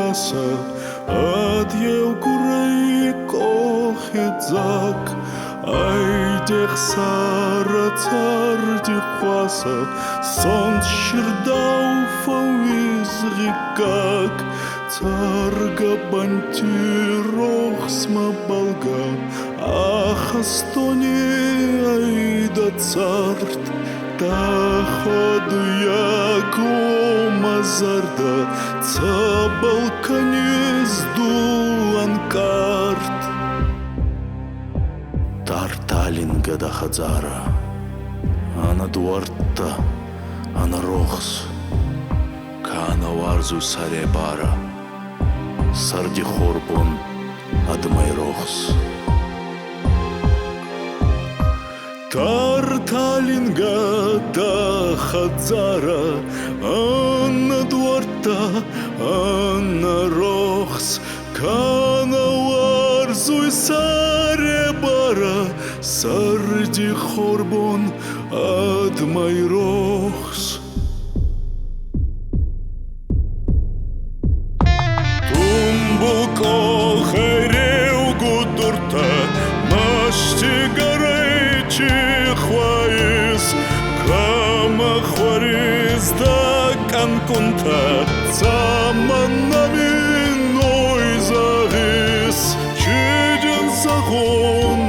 masa ad eu curei cohedzak ai dech sara tsar di khwasa sont shirdau fawiz rikak tsar gabanti rokhs ma balga ахастoni aida tsart ta khodu yago mazarda tsa balkaniz du ankart Тарталинга да хазара, ана дуарта, ана рохс, кана варзу саребара, сарди хорбон адмай рохс. Тарталинга да хазара, ана дуарта, ана рохс, кана варзу саребара, сарди хорбон адмай рохс. Тумбуко хайрeu гудурта, машти гаречи хваис, кама хвариз да канкунта, цаманами ной завис, чиден загон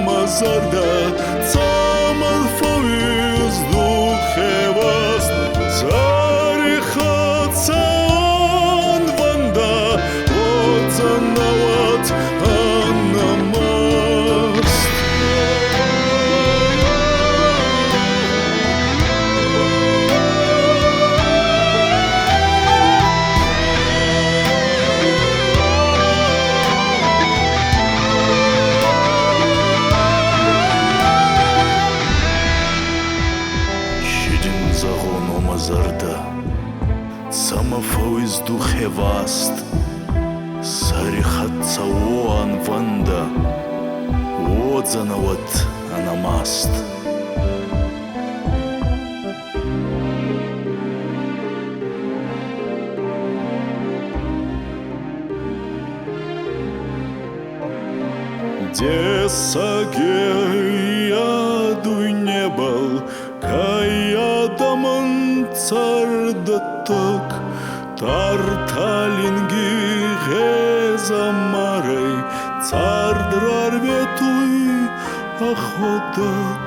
Mazarda, tsaman fawiz dukhevast, zarikhat san vanda, odzanawat anamast. Mazarda, самофауиз духеваст, сарихатца оан ванда, одзанават анамаст. Десагея дуй не был, кая даман цардаток, тарталинги гезамарей, цардрар ветуй охоток.